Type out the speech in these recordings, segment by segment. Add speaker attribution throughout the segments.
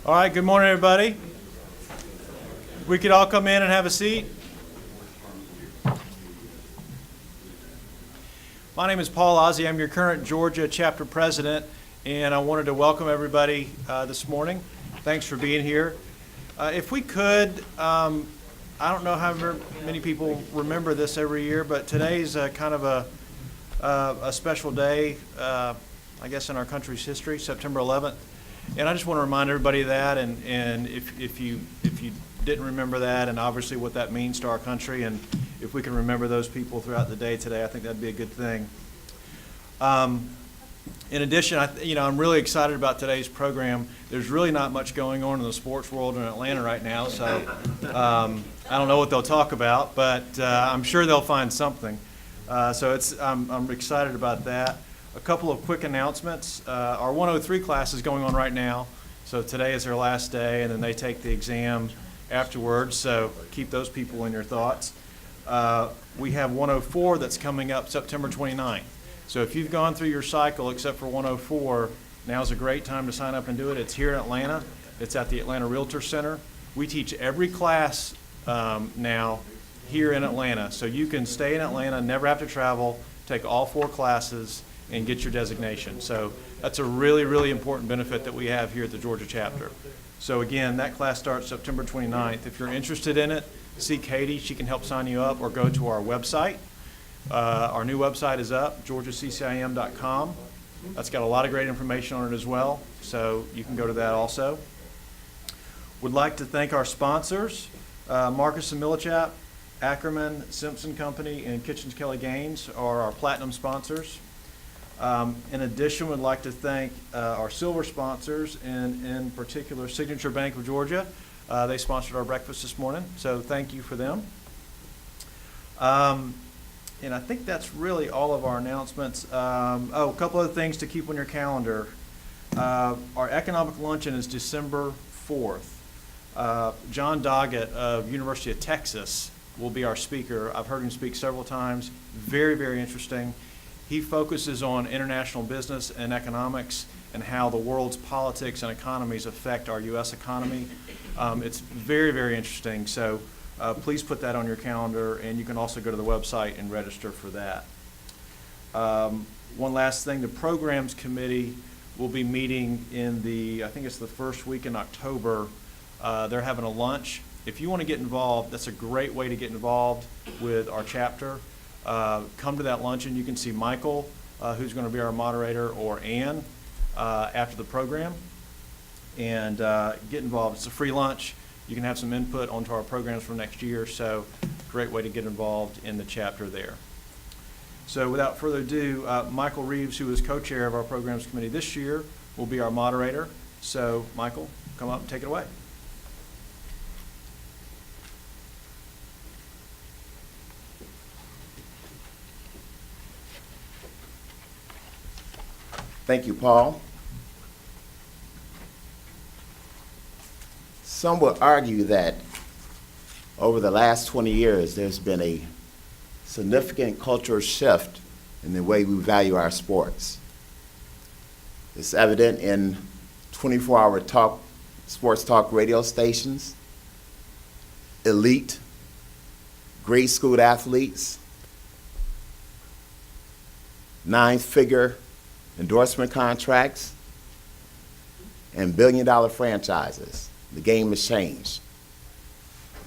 Speaker 1: All right, good morning, everybody. We could all come in and have a seat. My name is Paul Ozzie. I'm your current Georgia chapter president, and I wanted to welcome everybody this morning. Thanks for being here. If we could, I don't know how many people remember this every year, but today's kind of a special day, I guess, in our country's history, September 11th. And I just want to remind everybody of that, and if you didn't remember that, and obviously what that means to our country, and if we can remember those people throughout the day today, I think that'd be a good thing. In addition, I'm really excited about today's program. There's really not much going on in the sports world in Atlanta right now, so I don't know what they'll talk about, but I'm sure they'll find something. So I'm excited about that. A couple of quick announcements. Our 103 class is going on right now, so today is their last day, and then they take the exam afterwards, so keep those people in your thoughts. We have 104 that's coming up September 29th. So if you've gone through your cycle except for 104, now's a great time to sign up and do it. It's here in Atlanta. It's at the Atlanta Realtor Center. We teach every class now here in Atlanta, so you can stay in Atlanta, never have to travel, take all 4 classes, and get your designation. So that's a really, really important benefit that we have here at the Georgia chapter. So again, that class starts September 29th. If you're interested in it, see Katie. She can help sign you up, or go to our website. Our new website is up, georgiaccim.com. That's got a lot of great information on it as well, so you can go to that also. Would like to thank our sponsors, Marcus & Millichap, Ackerman, Simpson Company, and Kitchens Kelly Gaines are our platinum sponsors. In addition, we'd like to thank our silver sponsors, and in particular Signature Bank of Georgia. They sponsored our breakfast this morning, so thank you for them. And I think that's really all of our announcements. A couple other things to keep on your calendar. Our economic luncheon is December 4th. John Doggett of University of Texas will be our speaker. I've heard him speak several times. Very, very interesting. He focuses on international business and economics and how the world's politics and economies affect our U.S. economy. It's very, very interesting. So please put that on your calendar, and you can also go to the website and register for that. One last thing, the programs committee will be meeting in I think it's the first week in October. They're having a lunch. If you want to get involved, that's a great way to get involved with our chapter. Come to that luncheon. You can see Michael, who's going to be our moderator, or Ann after the program, and get involved. It's a free lunch. You can have some input onto our programs for next year, so great way to get involved in the chapter there. So without further ado, Michael Reeves, who is co-chair of our programs committee this year, will be our moderator. So Michael, come up and take it away.
Speaker 2: Thank you, Paul. Some would argue that over the last 20 years, there's been a significant cultural shift in the way we value our sports. It's evident in 24-hour sports talk radio stations, elite, grade school athletes, 9-figure endorsement contracts, and billion-dollar franchises. The game has changed.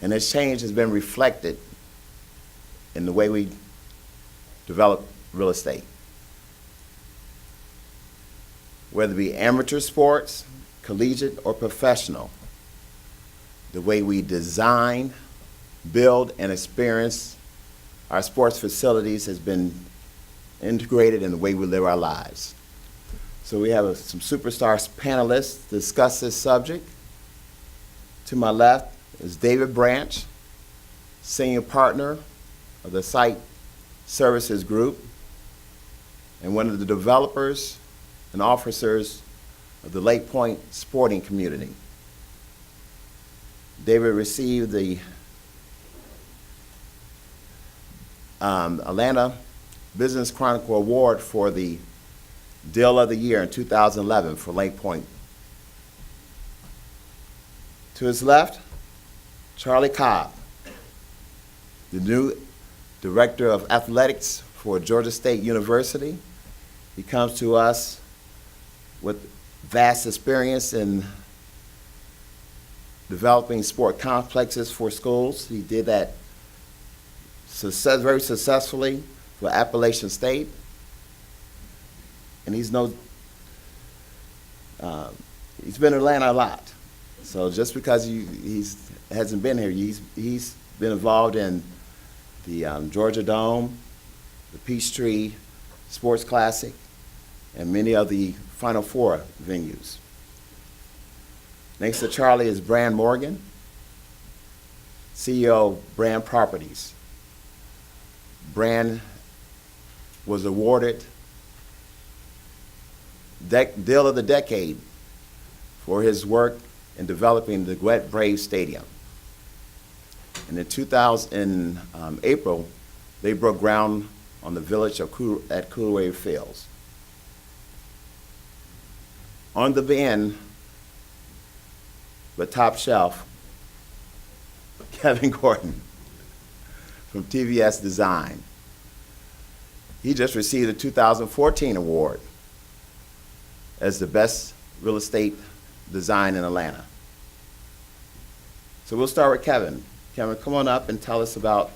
Speaker 2: And this change has been reflected in the way we develop real estate. Whether it be amateur sports, collegiate, or professional, the way we design, build, and experience our sports facilities has been integrated in the way we live our lives. So we have some superstar panelists to discuss this subject. To my left is David Branch, senior partner of the Site Services Group and one of the developers and officers of the LakePoint sporting community. David received the Atlanta Business Chronicle Award for the Deal of the Year in 2011 for LakePoint. To his left, Charlie Cobb, the new Director of Athletics for Georgia State University. He comes to us with vast experience in developing sport complexes for schools. He did that very successfully for Appalachian State. And he's been in Atlanta a lot. So just because he hasn't been here, he's been involved in the Georgia Dome, the Peachtree Sports Classic, and many of the Final Four venues. Next to Charlie is Brand Morgan, CEO of Brand Properties. Brand was awarded Deal of the Decade for his work in developing the Gwinnett Braves Stadium. And in April, they broke ground on the village at Coolray Fields. On the bin, but top shelf, Kevin Gordon from tvsdesign. He just received a 2014 award as the best real estate design in Atlanta. So we'll start with Kevin. Kevin, come on up and tell us about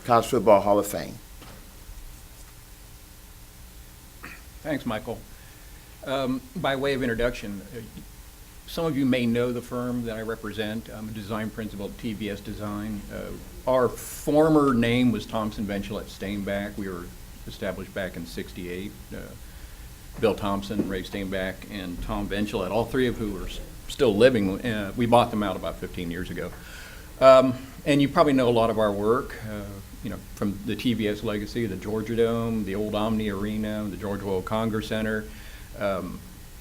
Speaker 2: College Football Hall of Fame.
Speaker 3: Thanks, Michael. By way of introduction, some of you may know the firm that I represent. I'm a design principal at TVS Design. Our former name was Thompson Ventulet Stainback. We were established back in '68. Bill Thompson, Ray Stainback, and Tom Ventulet, all three of who are still living. We bought them out about 15 years ago. And you probably know a lot of our work, from the TVS legacy, the Georgia Dome, the old Omni Arena, the Georgia World Congress Center.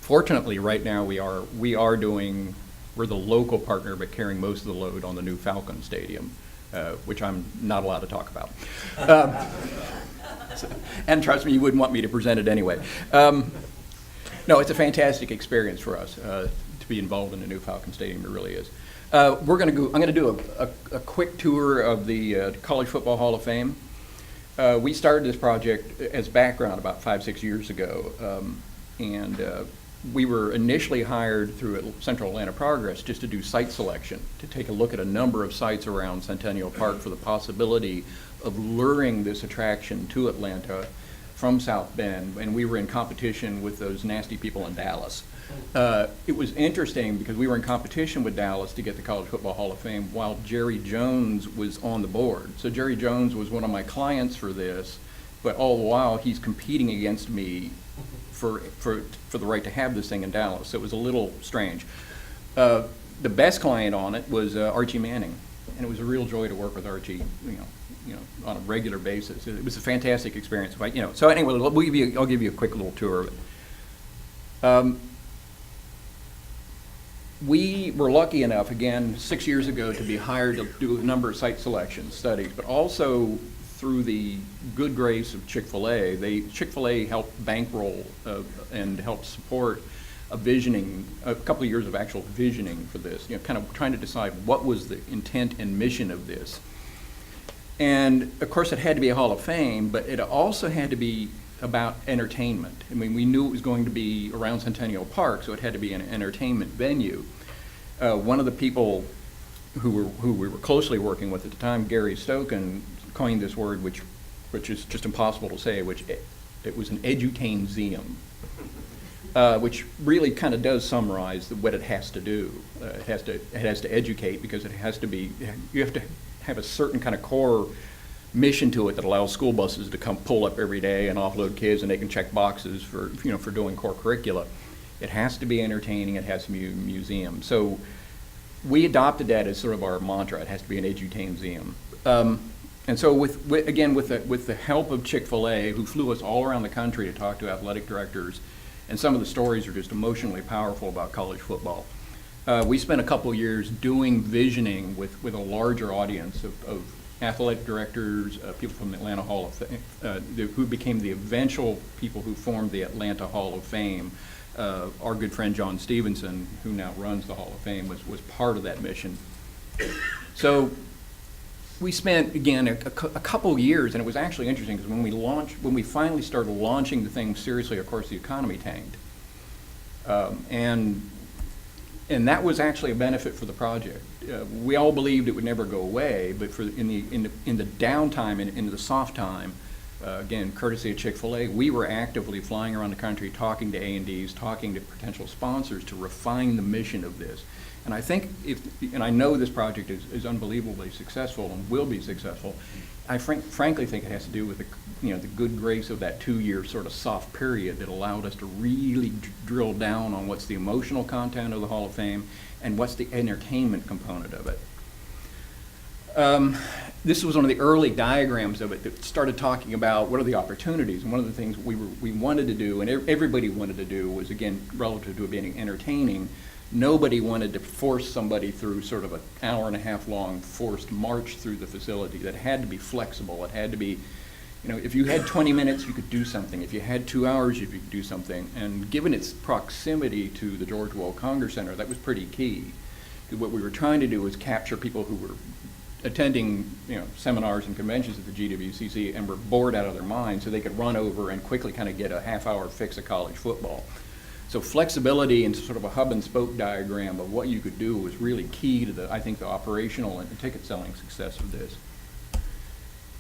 Speaker 3: Fortunately, right now we're the local partner, but carrying most of the load on the new Falcon Stadium, which I'm not allowed to talk about. And trust me, you wouldn't want me to present it anyway. No, it's a fantastic experience for us to be involved in the new Falcon Stadium. It really is. I'm going to do a quick tour of the College Football Hall of Fame. We started this project as background about 5-6 years ago, and we were initially hired through Central Atlanta Progress just to do site selection, to take a look at a number of sites around Centennial Park for the possibility of luring this attraction to Atlanta from South Bend, and we were in competition with those nasty people in Dallas. It was interesting because we were in competition with Dallas to get the College Football Hall of Fame while Jerry Jones was on the board. So Jerry Jones was one of my clients for this, but all the while he's competing against me for the right to have this thing in Dallas. So it was a little strange. The best client on it was Archie Manning, and it was a real joy to work with Archie, on a regular basis. It was a fantastic experience. So anyway, I'll give you a quick little tour of it. We were lucky enough, again, 6 years ago, to be hired to do a number of site selection studies, but also through the good grace of Chick-fil-A. Chick-fil-A helped bankroll and help support a couple of years of actual visioning for this, kind of trying to decide what was the intent and mission of this. And of course it had to be a Hall of Fame, but it also had to be about entertainment. I mean, we knew it was going to be around Centennial Park, so it had to be an entertainment venue. One of the people who we were closely working with at the time, Gary Stoken, coined this word, which is just impossible to say, it was an edutainmuseum, which really kind of does summarize what it has to do. It has to educate, because you have to have a certain kind of core mission to it that allows school buses to come pull up every day and offload kids, and they can check boxes for doing core curricula. It has to be entertaining. It has to be a museum. So we adopted that as sort of our mantra. It has to be an edutainmuseum. And so with the help of Chick-fil-A, who flew us all around the country to talk to athletic directors, and some of the stories are just emotionally powerful about college football. We spent a couple of years doing visioning with a larger audience of athletic directors, people from the Atlanta Hall of Fame, who became the eventual people who formed the Atlanta Hall of Fame, our good friend John Stevenson, who now runs the Hall of Fame, was part of that mission. So we spent, again, a couple years, and it was actually interesting because when we finally started launching the thing seriously, of course, the economy tanked. And that was actually a benefit for the project. We all believed it would never go away, but in the downtime, in the soft time, again, courtesy of Chick-fil-A, we were actively flying around the country, talking to A&Ds, talking to potential sponsors to refine the mission of this. And I think, and I know this project is unbelievably successful and will be successful, I frankly think it has to do with the good grace of that 2-year sort of soft period that allowed us to really drill down on what's the emotional content of the Hall of Fame and what's the entertainment component of it. This was one of the early diagrams of it that started talking about what are the opportunities. And one of the things we wanted to do, and everybody wanted to do, was, again, relative to it being entertaining. Nobody wanted to force somebody through sort of an hour-and-a-half long forced march through the facility. That had to be flexible. It had to be, if you had 20 minutes, you could do something. If you had 2 hours, you could do something. And given its proximity to the George Wall Congress Center, that was pretty key. What we were trying to do was capture people who were attending seminars and conventions at the GWCC and were bored out of their minds, so they could run over and quickly kind of get a half-hour fix of college football. So flexibility and sort of a hub and spoke diagram of what you could do was really key to I think the operational and ticket selling success of this.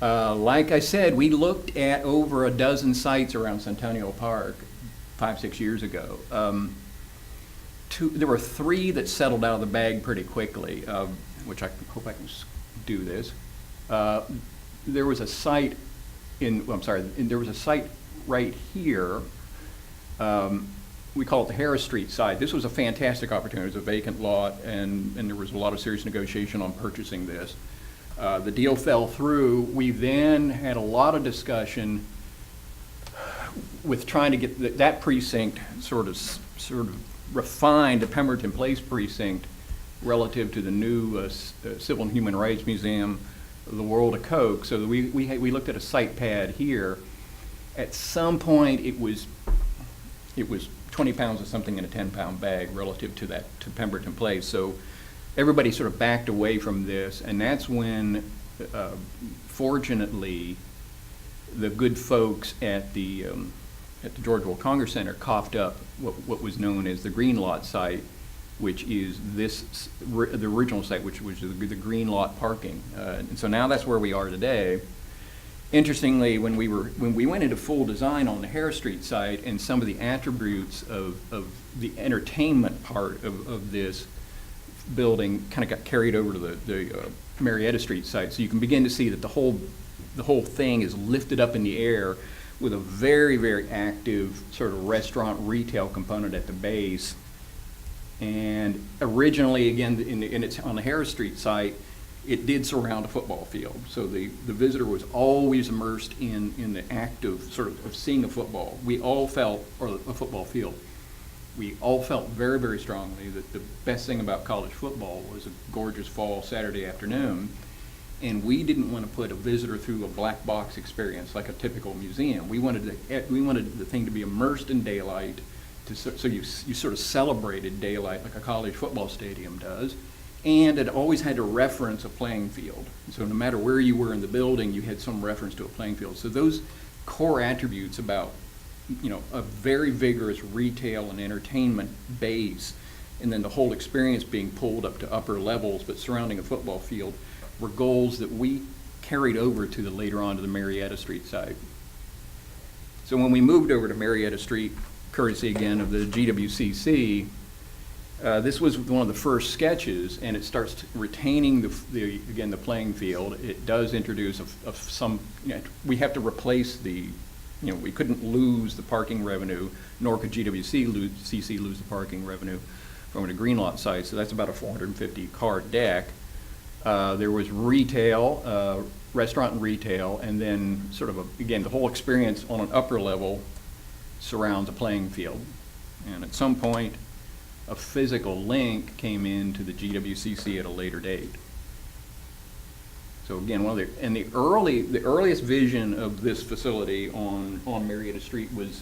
Speaker 3: Like I said, we looked at over a dozen sites around Centennial Park 5-6 years ago. There were 3 that settled out of the bag pretty quickly, which I hope I can do this. There was a site there was a site right here. We call it the Harris Street site. This was a fantastic opportunity. It was a vacant lot, and there was a lot of serious negotiation on purchasing this. The deal fell through. We then had a lot of discussion with trying to get that precinct sort of refined, the Pemberton Place precinct, relative to the new Civil and Human Rights Museum, the World of Coke. So we looked at a site pad here. At some point, it was 20 pounds of something in a 10-pound bag relative to Pemberton Place. So everybody sort of backed away from this, and that's when, fortunately, the good folks at the George Wall Congress Center coughed up what was known as the Green Lot site, which is the original site, which was the Green Lot parking. And so now that's where we are today. Interestingly, when we went into full design on the Harris Street site, and some of the attributes of the entertainment part of this building kind of got carried over to the Marietta Street site, so you can begin to see that the whole thing is lifted up in the air with a very, very active sort of restaurant retail component at the base. And originally, again, it's on the Harris Street site, it did surround a football field. So the visitor was always immersed in the act of sort of seeing a football. We all felt, or a football field, we all felt very, very strongly that the best thing about college football was a gorgeous fall Saturday afternoon. And we didn't want to put a visitor through a black box experience like a typical museum. We wanted the thing to be immersed in daylight, so you sort of celebrated daylight like a college football stadium does. And it always had to reference a playing field. So no matter where you were in the building, you had some reference to a playing field. So those core attributes about, a very vigorous retail and entertainment base, and then the whole experience being pulled up to upper levels, but surrounding a football field, were goals that we carried over to later on to the Marietta Street site. So when we moved over to Marietta Street, courtesy again of the GWCC, this was one of the first sketches, and it starts retaining the playing field. It does introduce some. We have to replace we couldn't lose the parking revenue, nor could GWCC lose the parking revenue from a Green Lot site. So that's about a 450 car deck. There was retail, restaurant and retail, and then sort of the whole experience on an upper level surrounds a playing field. And at some point, a physical link came into the GWCC at a later date. So again, the earliest vision of this facility on Marietta Street was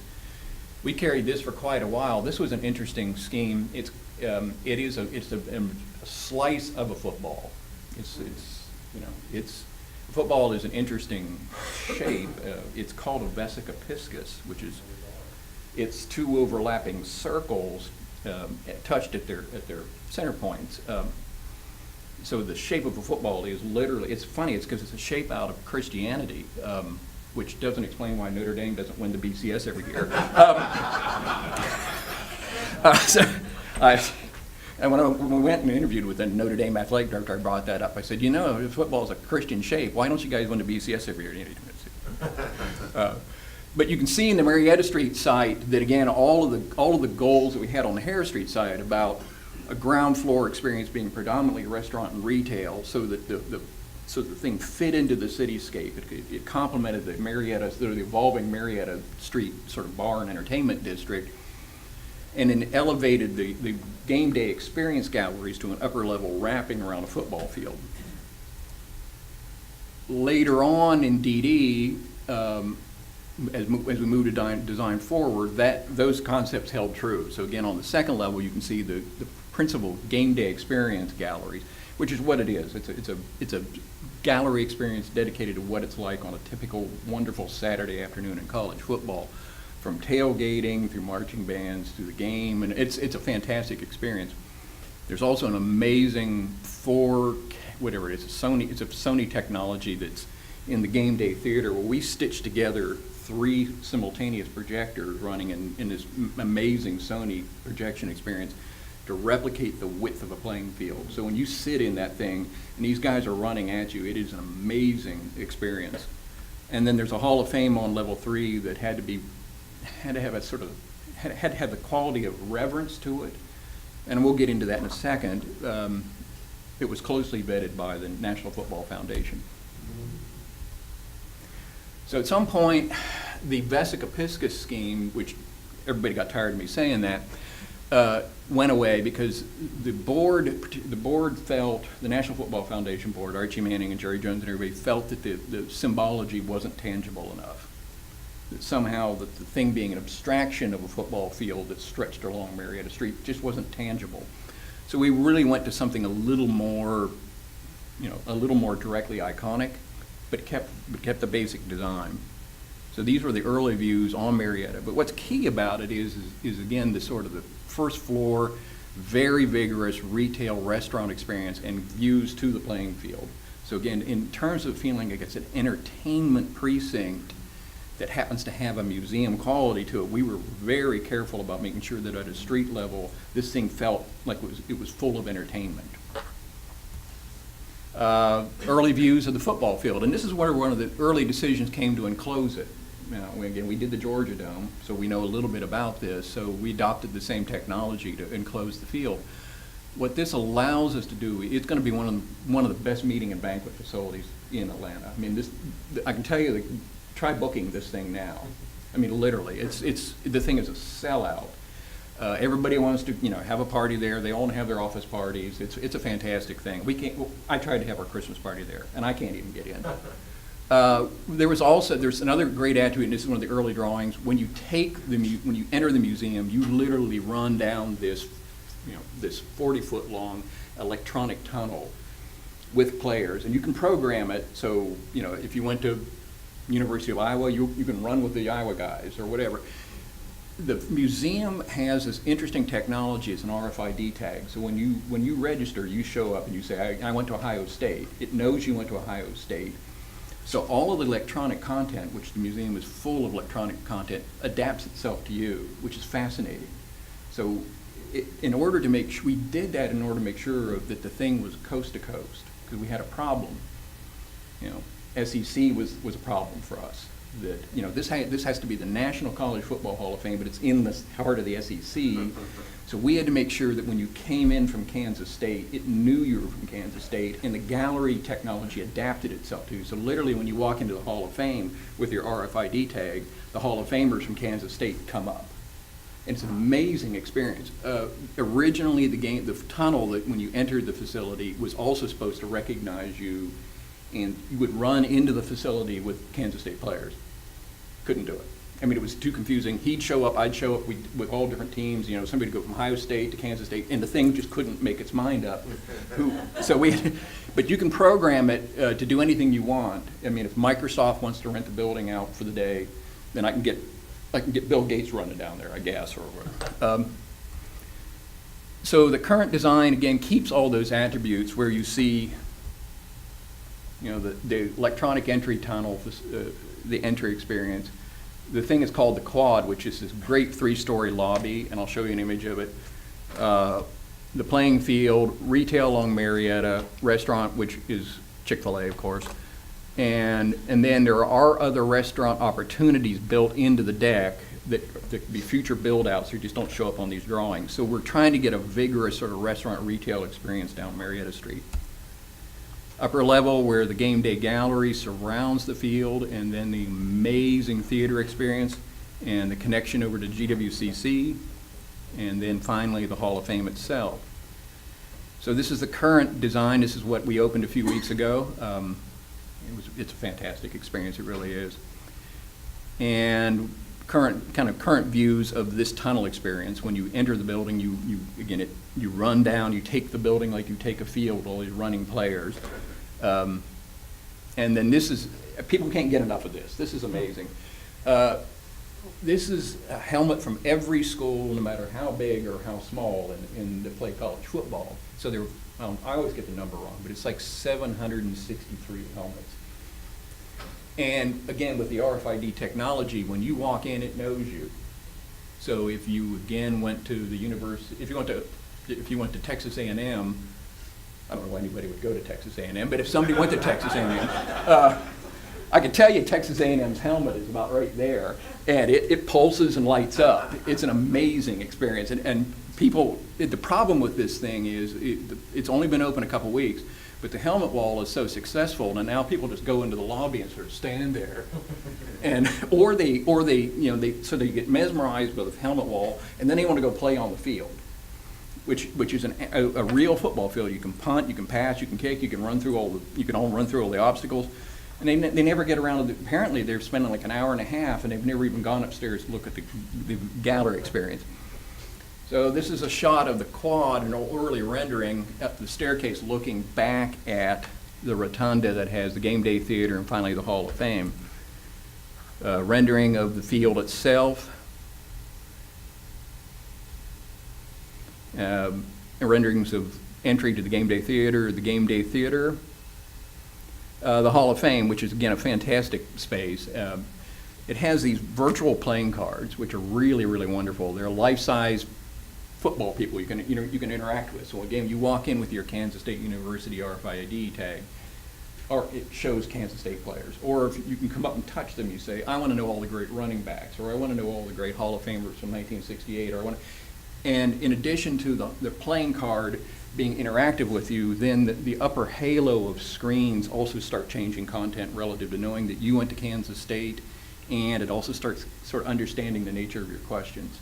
Speaker 3: We carried this for quite a while. This was an interesting scheme. It's a slice of a football. Football is an interesting shape. It's called a vesica piscis, which is, it's two overlapping circles touched at their center points. So the shape of a football is literally, it's funny, it's because it's a shape out of Christianity, which doesn't explain why Notre Dame doesn't win the BCS every year. And when we went and interviewed with the Notre Dame athletic director, I brought that up. I said, if football is a Christian shape, why don't you guys win the BCS every year? But you can see in the Marietta Street site that, again, all of the goals that we had on the Harris Street site about a ground floor experience being predominantly restaurant and retail, so that the thing fit into the cityscape. It complemented the evolving Marietta Street sort of bar and entertainment district, and then elevated the game day experience galleries to an upper level wrapping around a football field. Later on in DD, as we moved to design forward, those concepts held true. So again, on the second level, you can see the principal game day experience galleries, which is what it is. It's a gallery experience dedicated to what it's like on a typical wonderful Saturday afternoon in college football, from tailgating through marching bands through the game, and it's a fantastic experience. There's also an amazing it's a Sony technology that's in the game day theater, where we stitched together 3 simultaneous projectors running in this amazing Sony projection experience to replicate the width of a playing field. So when you sit in that thing and these guys are running at you, it is an amazing experience. And then there's a Hall of Fame on level 3 that had to have the quality of reverence to it, and we'll get into that in a second. It was closely vetted by the National Football Foundation. So at some point, the vesica piscis scheme, which everybody got tired of me saying that, went away because the board felt, the National Football Foundation board, Archie Manning and Jerry Jones and everybody felt that the symbology wasn't tangible enough. That somehow the thing being an abstraction of a football field that stretched along Marietta Street just wasn't tangible. So we really went to something a little more directly iconic, but kept the basic design. So these were the early views on Marietta. But what's key about it is again, the sort of the first floor, very vigorous retail restaurant experience and views to the playing field. So again, in terms of feeling like it's an entertainment precinct that happens to have a museum quality to it, we were very careful about making sure that at a street level, this thing felt like it was full of entertainment. Early views of the football field, and this is where one of the early decisions came to enclose it. Again, we did the Georgia Dome, so we know a little bit about this, so we adopted the same technology to enclose the field. What this allows us to do, it's going to be one of the best meeting and banquet facilities in Atlanta. I mean, I can tell you, try booking this thing now. I mean, literally, the thing is a sellout. Everybody wants to, have a party there. They all have their office parties. It's a fantastic thing. I tried to have our Christmas party there, and I can't even get in. There's another great attribute, and this is one of the early drawings. When you enter the museum, you literally run down this 40-foot long electronic tunnel with players, and you can program it. So, if you went to University of Iowa, you can run with the Iowa guys or whatever. The museum has this interesting technology. It's an RFID tag. So when you register, you show up and you say, I went to Ohio State. It knows you went to Ohio State. So all of the electronic content, which the museum is full of electronic content, adapts itself to you, which is fascinating. So we did that in order to make sure that the thing was coast to coast, because we had a problem. SEC was a problem for us. That this has to be the National College Football Hall of Fame, but it's in the heart of the SEC. So we had to make sure that when you came in from Kansas State, it knew you were from Kansas State, and the gallery technology adapted itself to you. So literally, when you walk into the Hall of Fame with your RFID tag, the Hall of Famers from Kansas State come up. And it's an amazing experience. Originally, the tunnel that when you entered the facility was also supposed to recognize you, and you would run into the facility with Kansas State players. Couldn't do it. I mean, it was too confusing. He'd show up, I'd show up, with all different teams, you know, somebody would go from Ohio State to Kansas State, and the thing just couldn't make its mind up. But you can program it to do anything you want. I mean, if Microsoft wants to rent the building out for the day, then I can get Bill Gates running down there, I guess, or whatever. So the current design, again, keeps all those attributes where you see, you know, the electronic entry tunnel, the entry experience. The thing is called the Quad, which is this great 3-story lobby, and I'll show you an image of it. The playing field, retail along Marietta, restaurant, which is Chick-fil-A, of course. And then there are other restaurant opportunities built into the deck that could be future build-outs, or just don't show up on these drawings. So we're trying to get a vigorous sort of restaurant retail experience down Marietta Street. Upper level where the game day gallery surrounds the field, and then the amazing theater experience and the connection over to GWCC, and then finally the Hall of Fame itself. So this is the current design. This is what we opened a few weeks ago. It's a fantastic experience, it really is. And current views of this tunnel experience. When you enter the building, you run down, you take the building like you take a field, all these running players. And then this is, people can't get enough of this. This is amazing. This is a helmet from every school, no matter how big or how small, in to play college football. So there, I always get the number wrong, but it's like 763 helmets. And again, with the RFID technology, when you walk in, it knows you. So if you again went to the university, if you went to Texas A&M, I don't know why anybody would go to Texas A&M, but if somebody went to Texas A&M, I can tell you Texas A&M's helmet is about right there, and it pulses and lights up. It's an amazing experience, and people, the problem with this thing is it's only been open a couple weeks, but the helmet wall is so successful, and now people just go into the lobby and sort of stand there, and or they get mesmerized by the helmet wall, and then they want to go play on the field, which is a real football field. You can punt, you can pass, you can kick, you can run through all the obstacles, and they never get around to apparently they're spending like an hour and a half, and they've never even gone upstairs to look at the gallery experience. So this is a shot of the Quad, an early rendering up the staircase looking back at the rotunda that has the game day theater and finally the Hall of Fame. Rendering of the field itself. Renderings of entry to the game day theater, the Hall of Fame, which is again a fantastic space. It has these virtual playing cards, which are really, really wonderful. They're life-size football people you can interact with. So again, you walk in with your Kansas State University RFID tag, or it shows Kansas State players. Or if you can come up and touch them, you say, I want to know all the great running backs, or I want to know all the great Hall of Famers from 1968, or I want to. And in addition to the playing card being interactive with you, then the upper halo of screens also start changing content relative to knowing that you went to Kansas State, and it also starts sort of understanding the nature of your questions.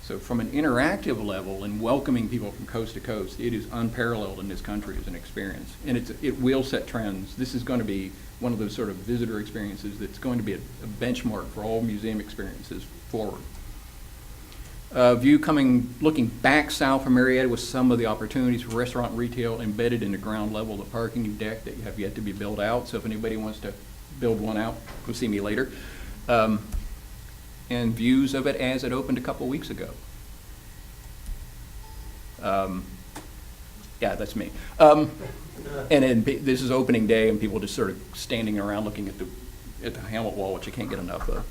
Speaker 3: So from an interactive level and welcoming people from coast to coast, it is unparalleled in this country as an experience. And it will set trends. This is going to be one of those sort of visitor experiences that's going to be a benchmark for all museum experiences forward. View looking back south from Marietta with some of the opportunities for restaurant and retail embedded in the ground level, the parking deck that have yet to be built out. So if anybody wants to build one out, go see me later. And views of it as it opened a couple weeks ago. Yeah, that's me. And then this is opening day, and people just sort of standing around looking at the helmet wall, which I can't get enough of.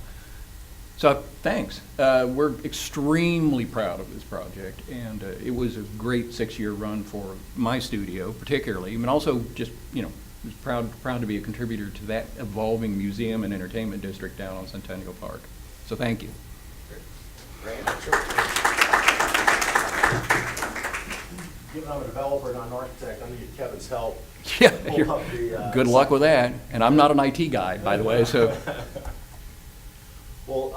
Speaker 3: So thanks. We're extremely proud of this project, and it was a great 6-year run for my studio, particularly, and also just was proud to be a contributor to that evolving museum and entertainment district down on Centennial Park. So thank you.
Speaker 4: Given I'm a developer, not an architect, I'm going to get Kevin's help.
Speaker 3: Yeah, good luck with that. And I'm not an IT guy, by the way, so.
Speaker 4: Well,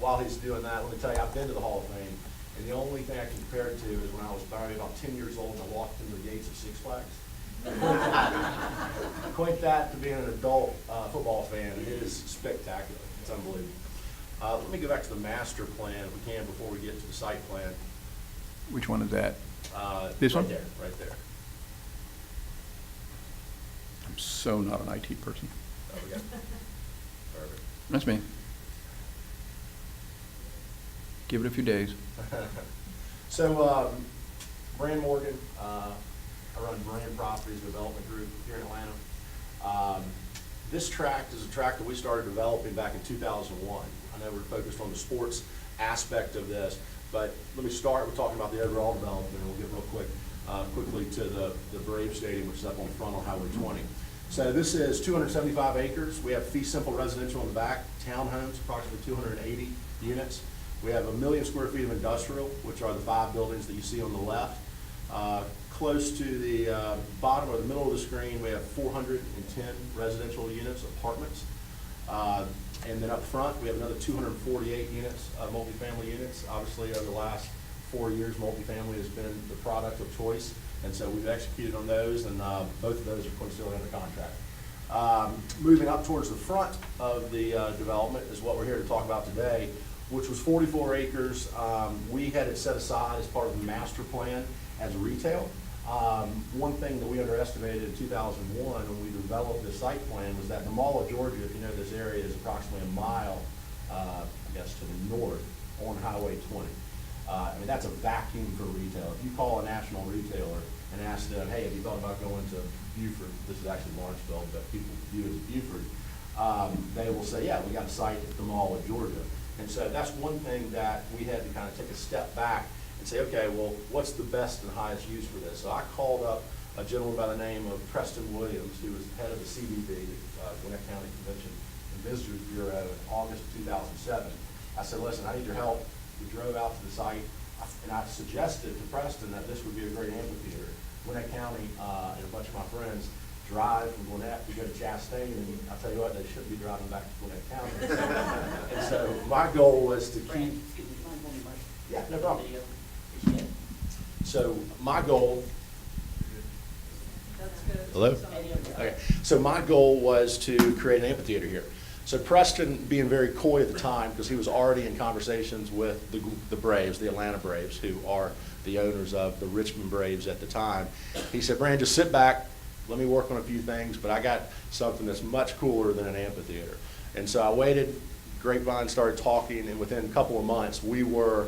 Speaker 4: while he's doing that, let me tell you, I've been to the Hall of Fame, and the only thing I can compare it to is when I was probably about 10 years old and I walked into the gates of Six Flags. Equate that to being an adult football fan, and it is spectacular. It's unbelievable. Let me go back to the master plan if we can before we get to the site plan.
Speaker 3: Which one is that? This one?
Speaker 4: Right there, right there.
Speaker 3: I'm so not an IT person.
Speaker 4: Oh, we got it. Perfect.
Speaker 3: That's me. Give it a few days.
Speaker 4: So, Brand Morgan, I run Brand Properties Development Group here in Atlanta. This tract is a tract that we started developing back in 2001. I know we're focused on the sports aspect of this, but let me start with talking about the overall development, and we'll get real quickly to the Brave Stadium, which is up on the front on Highway 20. So this is 275 acres. We have fee simple residential in the back, townhomes, approximately 280 units. We have 1 million square feet of industrial, which are the 5 buildings that you see on the left. Close to the bottom or the middle of the screen, we have 410 residential units, apartments. And then up front, we have another 248 units, multifamily units. Obviously, over the last 4 years, multifamily has been the product of choice. And so we've executed on those, and both of those are coincidentally under contract. Moving up towards the front of the development is what we're here to talk about today, which was 44 acres. We had it set aside as part of the master plan as retail. One thing that we underestimated in 2001 when we developed this site plan was that the Mall of Georgia, if you know this area, is approximately a mile, I guess, to the north on Highway 20. I mean, that's a vacuum for retail. If you call a national retailer and ask them, hey, have you thought about going to Beaufort? This is actually Lawrenceville, but people view it as Beaufort. They will say, yeah, we got a site at the Mall of Georgia. And so that's one thing that we had to kind of take a step back and say, okay, well, what's the best and highest use for this? So I called up a gentleman by the name of Preston Williams, who was head of the CBB, Gwinnett County Convention and Visitors Bureau, in August of 2007. I said, listen, I need your help. We drove out to the site, and I suggested to Preston that this would be a great amphitheater. Gwinnett County and a bunch of my friends drive from Gwinnett to go to Chastain, and I'll tell you what, they shouldn't be driving back to Gwinnett County. And so my goal was to keep... Yeah, no problem. So my goal... Hello? Okay. So my goal was to create an amphitheater here. So Preston, being very coy at the time, because he was already in conversations with the Braves, the Atlanta Braves, who are the owners of the Richmond Braves at the time, he said, Brand, just sit back, let me work on a few things, but I got something that's much cooler than an amphitheater. And so I waited, Grapevine started talking, and within a couple of months, we were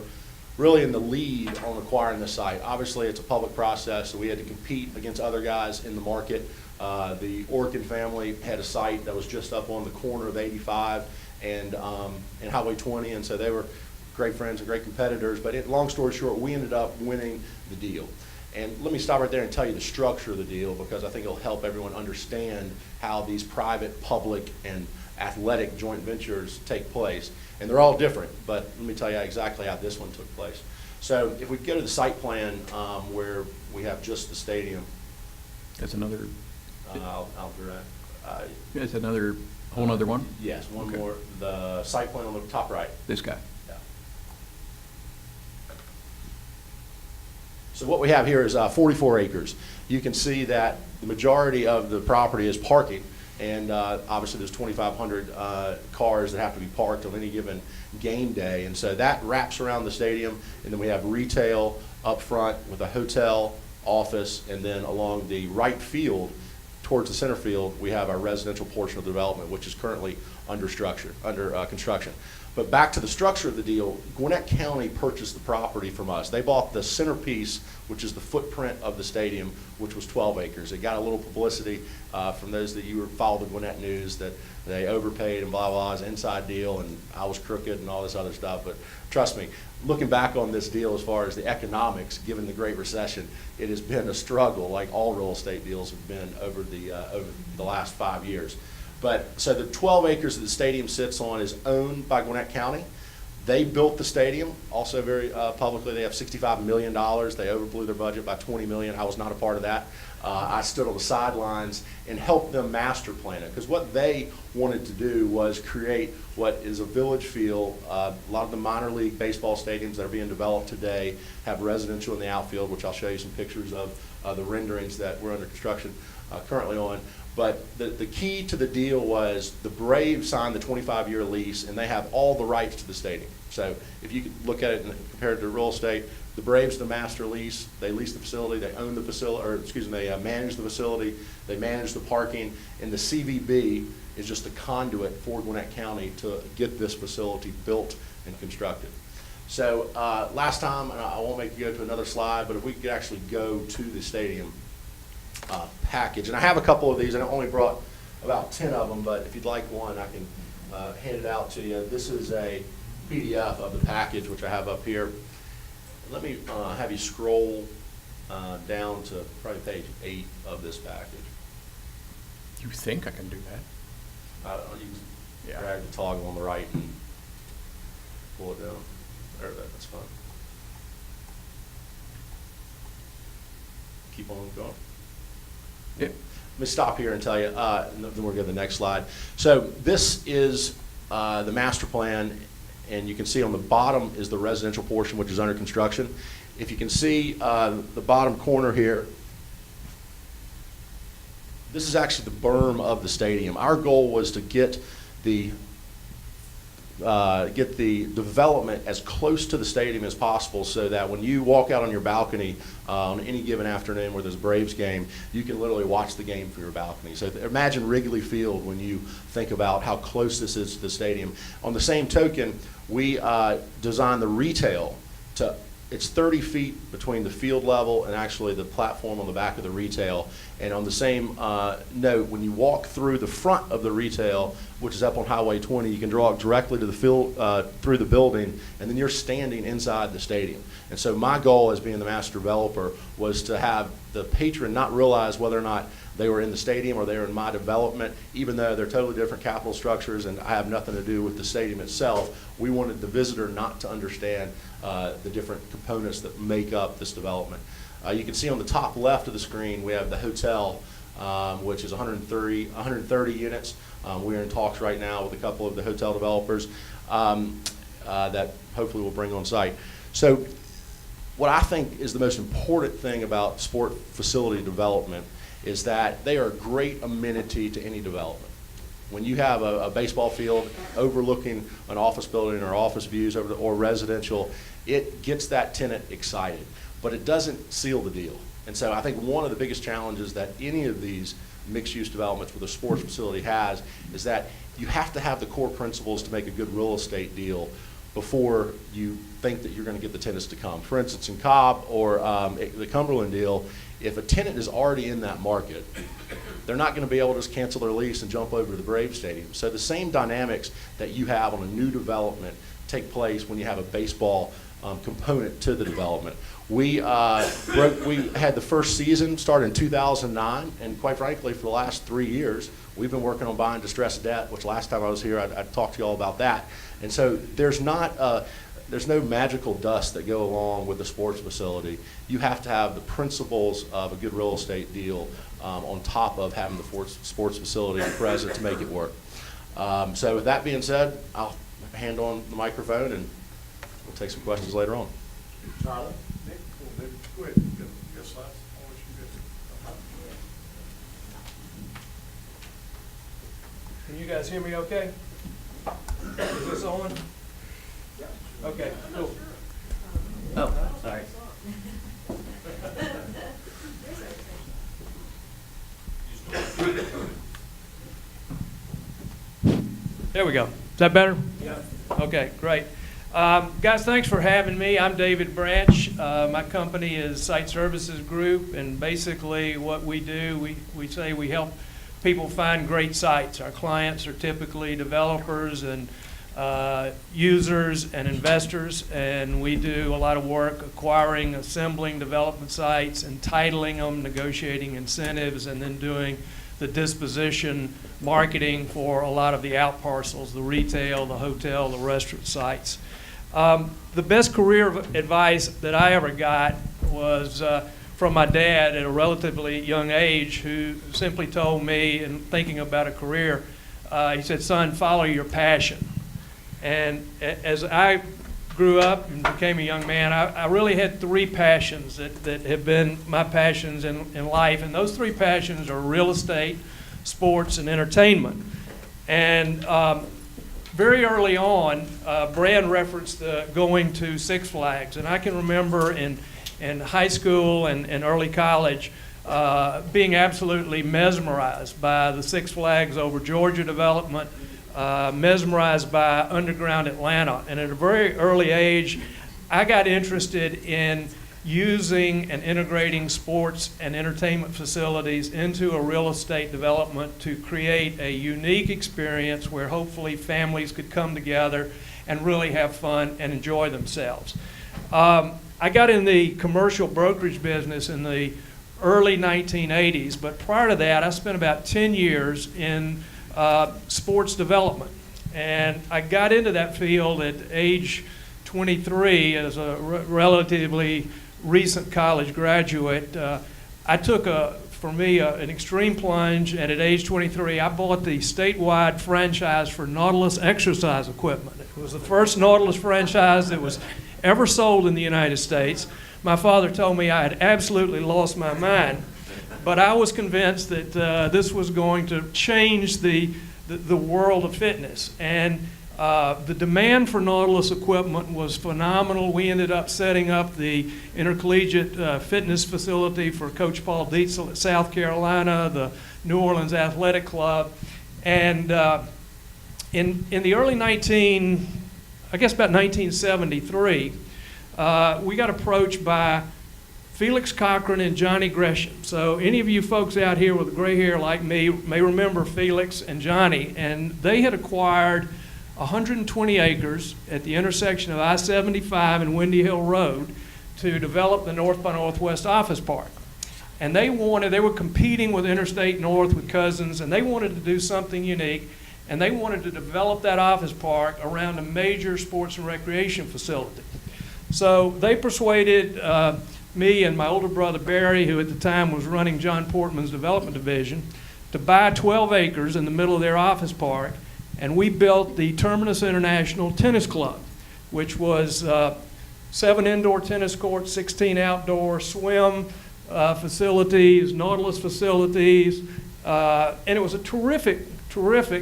Speaker 4: really in the lead on acquiring the site. Obviously, it's a public process, so we had to compete against other guys in the market. The Orkin family had a site that was just up on the corner of 85 and Highway 20, and so they were great friends and great competitors. But long story short, we ended up winning the deal. And let me stop right there and tell you the structure of the deal, because I think it'll help everyone understand how these private, public, and athletic joint ventures take place. And they're all different, but let me tell you exactly how this one took place. So if we go to the site plan where we have just the stadium,
Speaker 3: That's another,
Speaker 4: I'll direct.
Speaker 3: that's another, whole nother one?
Speaker 4: Yes, one
Speaker 3: Okay.
Speaker 4: more. The site plan on the top right.
Speaker 3: This guy.
Speaker 4: Yeah. So what we have here is 44 acres. You can see that the majority of the property is parking, and obviously there's 2,500 cars that have to be parked on any given game day, and so that wraps around the stadium, and then we have retail up front with a hotel, office, and then along the right field towards the center field, we have our residential portion of the development, which is currently under construction. But back to the structure of the deal, Gwinnett County purchased the property from us. They bought the centerpiece, which is the footprint of the stadium, which was 12 acres. It got a little publicity from those that you follow the Gwinnett news that they overpaid and blah, blah, blah. It's an inside deal, and I was crooked and all this other stuff. But trust me, looking back on this deal as far as the economics, given the Great Recession, it has been a struggle, like all real estate deals have been over the last 5 years. But so the 12 acres that the stadium sits on is owned by Gwinnett County. They built the stadium, also very publicly. They have $65 million. They overblew their budget by $20 million. I was not a part of that. I stood on the sidelines and helped them master plan it, because what they wanted to do was create what is a village feel. A lot of the minor league baseball stadiums that are being developed today have residential in the outfield, which I'll show you some pictures of the renderings that we're under construction currently on. But the key to the deal was the Braves signed the 25-year lease, and they have all the rights to the stadium. So if you could look at it and compare it to real estate, the Braves, the master lease, they lease the facility, they own the facility, or excuse me, they manage the facility, they manage the parking, and the CVB is just the conduit for Gwinnett County to get this facility built and constructed. So last time, and I won't make you go to another slide, but if we could actually go to the stadium package. And I have a couple of these, and I only brought about 10 of them, but if you'd like one, I can hand it out to you. This is a PDF of the package, which I have up here. Let me have you scroll down to probably page 8 of this package.
Speaker 3: You think I can do that?
Speaker 4: You can drag the toggle on the right and pull it down. There, that's fine. Keep on going.
Speaker 3: Yep.
Speaker 4: Let me stop here and tell you, and then we'll go to the next slide. So this is the master plan, and you can see on the bottom is the residential portion, which is under construction. If you can see the bottom corner here, this is actually the berm of the stadium. Our goal was to get the development as close to the stadium as possible, so that when you walk out on your balcony on any given afternoon where there's a Braves game, you can literally watch the game from your balcony. So imagine Wrigley Field when you think about how close this is to the stadium. On the same token, we designed the retail to, it's 30 feet between the field level and actually the platform on the back of the retail. And on the same note, when you walk through the front of the retail, which is up on Highway 20, you can draw directly to the field, through the building, and then you're standing inside the stadium. And so my goal as being the master developer was to have the patron not realize whether or not they were in the stadium or they were in my development, even though they're totally different capital structures and I have nothing to do with the stadium itself. We wanted the visitor not to understand the different components that make up this development. You can see on the top left of the screen, we have the hotel, which is 130 units. We're in talks right now with a couple of the hotel developers that hopefully we'll bring on site. So what I think is the most important thing about sport facility development is that they are a great amenity to any development. When you have a baseball field overlooking an office building or office views over or residential, it gets that tenant excited, but it doesn't seal the deal. And so I think one of the biggest challenges that any of these mixed-use developments with a sports facility has is that you have to have the core principles to make a good real estate deal before you think that you're going to get the tenants to come. For instance, in Cobb or the Cumberland deal, if a tenant is already in that market, they're not going to be able to just cancel their lease and jump over to the Braves Stadium. So the same dynamics that you have on a new development take place when you have a baseball component to the development. We had the first season started in 2009, and quite frankly, for the last 3 years, we've been working on buying distressed debt, which last time I was here, I talked to you all about that. And so there's no magical dust that go along with the sports facility. You have to have the principles of a good real estate deal on top of having the sports facility present to make it work. So with that being said, I'll hand on the microphone and we'll take some questions later on.
Speaker 5: Charlie? Nick, go ahead. Get slides. I'll let you get
Speaker 6: Can you guys hear me okay? Is this on? Okay, cool.
Speaker 7: Oh, sorry.
Speaker 6: There we go. Is that better? Yeah. Okay, great. Guys, thanks for having me. I'm David Branch. My company is Site Services Group, and basically what we do, we say we help people find great sites. Our clients are typically developers and users and investors, and we do a lot of work acquiring, assembling development sites, entitling them, negotiating incentives, and then doing the disposition marketing for a lot of the out parcels, the retail, the hotel, the restaurant sites. The best career advice that I ever got was from my dad at a relatively young age, who simply told me, in thinking about a career, he said, "Son, follow your passion." And as I grew up and became a young man, I really had three passions that have been my passions in life. And those three passions are real estate, sports, and entertainment. And very early on, Brad referenced going to Six Flags, and I can remember in high school and early college being absolutely mesmerized by the Six Flags over Georgia development, mesmerized by underground Atlanta. And at a very early age, I got interested in using and integrating sports and entertainment facilities into a real estate development to create a unique experience where hopefully families could come together and really have fun and enjoy themselves. I got in the commercial brokerage business in the early 1980s, but prior to that, I spent about 10 years in sports development. And I got into that field at age 23 as a relatively recent college graduate. I took, for me, an extreme plunge, and at age 23, I bought the statewide franchise for Nautilus exercise equipment. It was the first Nautilus franchise that was ever sold in the United States. My father told me I had absolutely lost my mind, but I was convinced that this was going to change the world of fitness. And the demand for Nautilus equipment was phenomenal. We ended up setting up the intercollegiate fitness facility for Coach Paul Dietzel at South Carolina, the New Orleans Athletic Club. And in the early about 1973, we got approached by Felix Cochran and Johnny Gresham. So any of you folks out here with gray hair like me may remember Felix and Johnny, and they had acquired 120 acres at the intersection of I-75 and Windy Hill Road to develop the North by Northwest Office Park. And they were competing with Interstate North with Cousins, and they wanted to do something unique, and they wanted to develop that office park around a major sports and recreation facility. So they persuaded me and my older brother Barry, who at the time was running John Portman's development division, to buy 12 acres in the middle of their office park. And we built the Terminus International Tennis Club, which was 7 indoor tennis courts, 16 outdoor, swim facilities, Nautilus facilities, and it was a terrific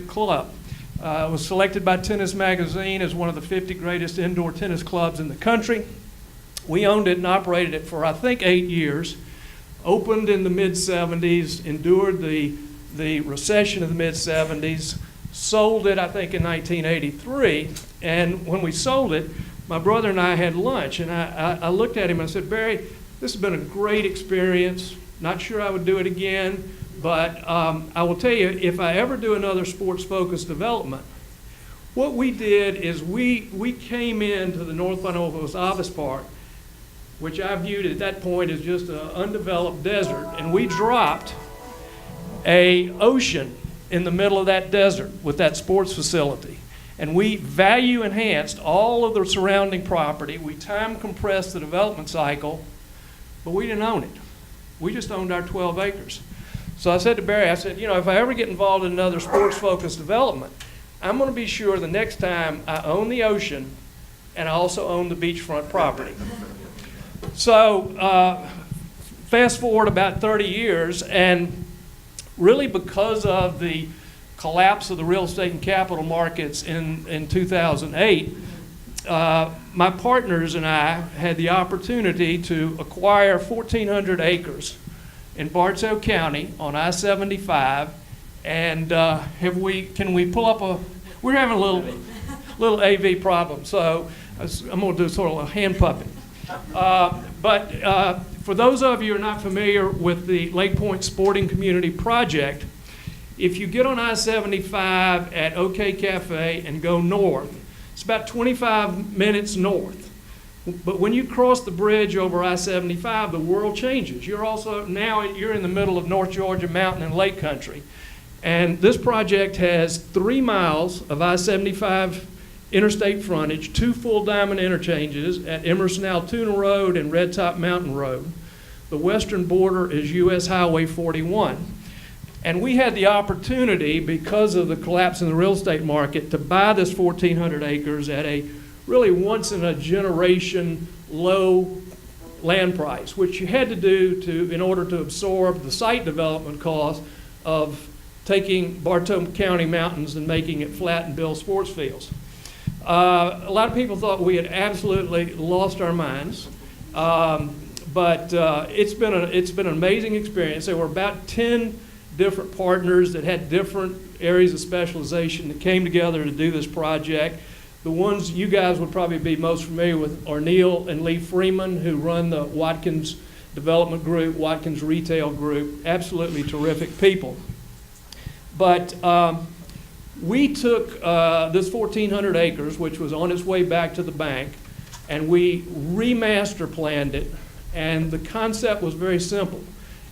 Speaker 6: club. It was selected by Tennis Magazine as one of the 50 greatest indoor tennis clubs in the country. We owned it and operated it for, I think, 8 years, opened in the mid-'70s, endured the recession of the mid-'70s, sold it, I think, in 1983, and when we sold it, my brother and I had lunch, and I looked at him and I said, Barry, this has been a great experience, not sure I would do it again, but I will tell you, if I ever do another sports-focused development, what we did is we came into the North by Northwest Office Park, which I viewed at that point as just an undeveloped desert, and we dropped an ocean in the middle of that desert with that sports facility. And we value enhanced all of the surrounding property. We time compressed the development cycle, but we didn't own it. We just owned our 12 acres. So I said to Barry, I said, if I ever get involved in another sports-focused development, I'm going to be sure the next time I own the ocean and I also own the beachfront property. So fast forward about 30 years, and really because of the collapse of the real estate and capital markets in 2008, my partners and I had the opportunity to acquire 1,400 acres in Bartow County on I-75, and can we pull up we're having a little AV problem, so I'm going to do sort of a hand puppet. But for those of you who are not familiar with the LakePoint Sporting Community Project, if you get on I-75 at OK Cafe and go north, it's about 25 minutes north. But when you cross the bridge over I-75, the world changes. You're in the middle of North Georgia mountain and lake country. And this project has 3 miles of I-75 interstate frontage, 2 full diamond interchanges at Emerson-Altoona Road and Red Top Mountain Road. The western border is US Highway 41. And we had the opportunity, because of the collapse in the real estate market, to buy this 1,400 acres at a really once-in-a-generation low land price, which you had to do in order to absorb the site development cost of taking Bartow County mountains and making it flat and build sports fields. A lot of people thought we had absolutely lost our minds, but it's been an amazing experience. There were about 10 different partners that had different areas of specialization that came together to do this project. The ones you guys would probably be most familiar with are Neil and Lee Freeman, who run the Watkins Development Group, Watkins Retail Group, absolutely terrific people. But we took this 1,400 acres, which was on its way back to the bank, and we remaster planned it, and the concept was very simple.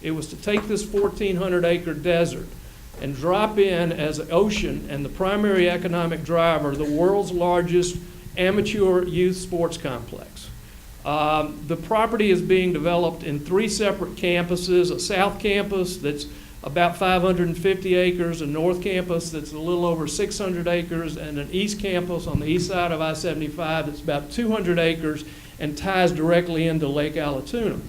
Speaker 6: It was to take this 1,400 acre desert and drop in as an ocean and the primary economic driver, the world's largest amateur youth sports complex. The property is being developed in 3 separate campuses, a south campus that's about 550 acres, a north campus that's a little over 600 acres, and an east campus on the east side of I-75 that's about 200 acres and ties directly into Lake Allatoona.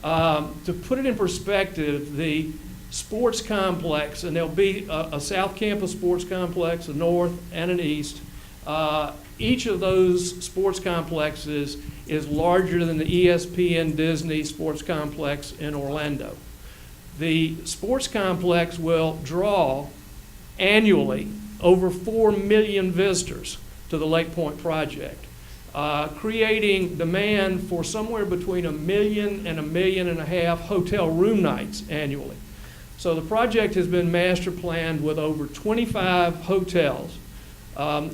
Speaker 6: To put it in perspective, the sports complex, and there'll be a south campus sports complex, a north and an east. Each of those sports complexes is larger than the ESPN Disney sports complex in Orlando. The sports complex will draw annually over 4 million visitors to the LakePoint project, creating demand for somewhere between 1 million and 1.5 million hotel room nights annually. So the project has been master planned with over 25 hotels.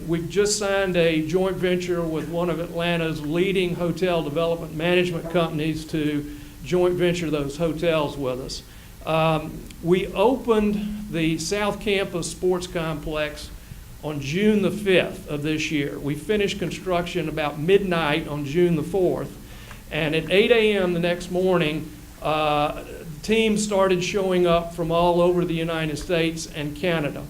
Speaker 6: We've just signed a joint venture with one of Atlanta's leading hotel development management companies to joint venture those hotels with us. We opened the South Campus Sports Complex on June the 5th of this year. We finished construction about midnight on June the 4th, and at 8 a.m. the next morning, teams started showing up from all over the United States and Canada.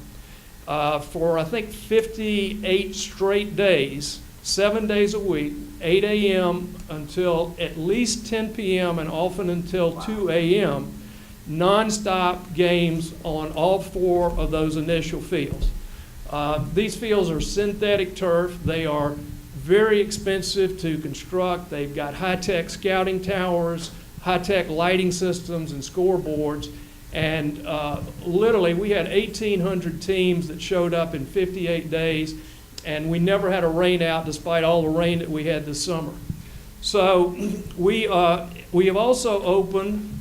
Speaker 6: For I think 58 straight days, 7 days a week, 8 a.m. until at least 10 p.m. and often until 2 a.m., nonstop games on all 4 of those initial fields. These fields are synthetic turf. They are very expensive to construct. They've got high-tech scouting towers, high-tech lighting systems and scoreboards, and literally we had 1,800 teams that showed up in 58 days, and we never had a rain out despite all the rain that we had this summer. So we have also opened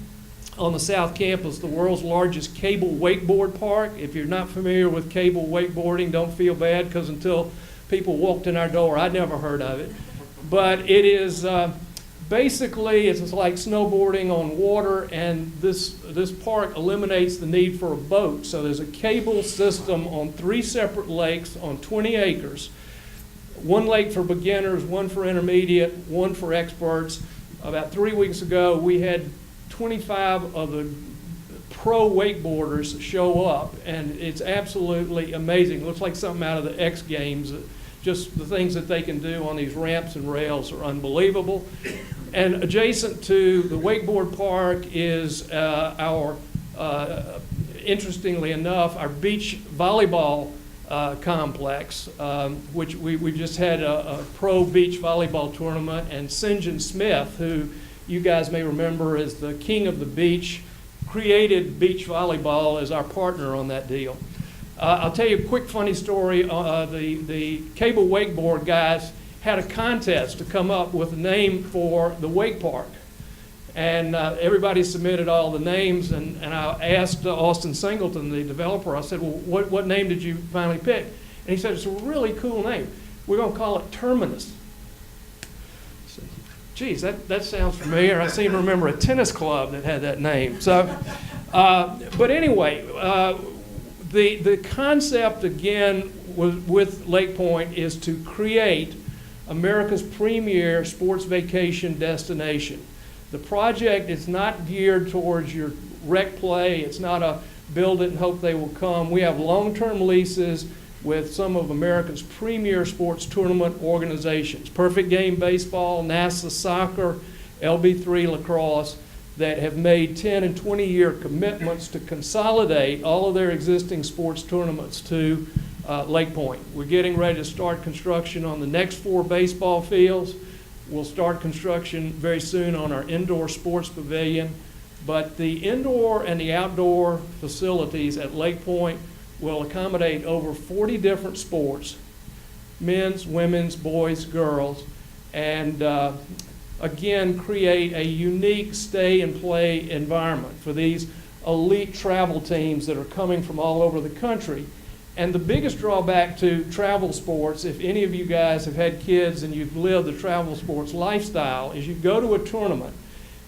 Speaker 6: on the South Campus the world's largest cable wakeboard park. If you're not familiar with cable wakeboarding, don't feel bad, because until people walked in our door, I'd never heard of it. But it is basically, it's like snowboarding on water, and this park eliminates the need for a boat. So there's a cable system on 3 separate lakes on 20 acres. 1 lake for beginners, 1 for intermediate, 1 for experts. About 3 weeks ago, we had 25 of the pro wakeboarders show up, and it's absolutely amazing. It looks like something out of the X Games. Just the things that they can do on these ramps and rails are unbelievable. And adjacent to the wakeboard park is interestingly enough, our beach volleyball complex, which we just had a pro beach volleyball tournament, and St. John Smith, who you guys may remember as the king of the beach, created beach volleyball as our partner on that deal. I'll tell you a quick funny story. The cable wakeboard guys had a contest to come up with a name for the wake park. And everybody submitted all the names, and I asked Austin Singleton, the developer, I said, well, what name did you finally pick? And he said, it's a really cool name. We're going to call it Terminus. Geez, that sounds familiar. I seem to remember a tennis club that had that name. So, but anyway, the concept, again, with LakePoint is to create America's premier sports vacation destination. The project is not geared towards your rec play. It's not a build it and hope they will come. We have long-term leases with some of America's premier sports tournament organizations. Perfect Game Baseball, NASA Soccer, LB3 Lacrosse. that have made 10 and 20-year commitments to consolidate all of their existing sports tournaments to LakePoint. We're getting ready to start construction on the next 4 baseball fields. We'll start construction very soon on our indoor sports pavilion. But the indoor and the outdoor facilities at LakePoint will accommodate over 40 different sports, men's, women's, boys, girls, and again, create a unique stay and play environment for these elite travel teams that are coming from all over the country. And the biggest drawback to travel sports, if any of you guys have had kids and you've lived the travel sports lifestyle, is you go to a tournament,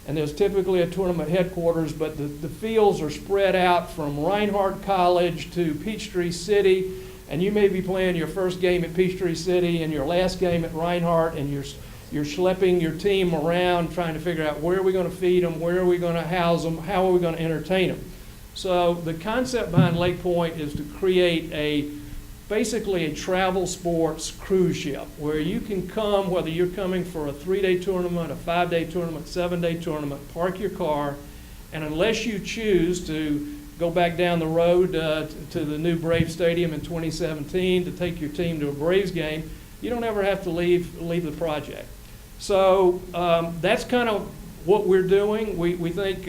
Speaker 6: and there's typically a tournament headquarters, but the fields are spread out from Reinhardt College to Peachtree City, and you may be playing your first game at Peachtree City and your last game at Reinhardt, and you're schlepping your team around trying to figure out where are we going to feed them, where are we going to house them, how are we going to entertain them. So the concept behind LakePoint is to create basically a travel sports cruise ship where you can come, whether you're coming for a 3-day tournament, a 5-day tournament, 7-day tournament, park your car, and unless you choose to go back down the road to the new Braves Stadium in 2017 to take your team to a Braves game, you don't ever have to leave the project. So that's kind of what we're doing. We think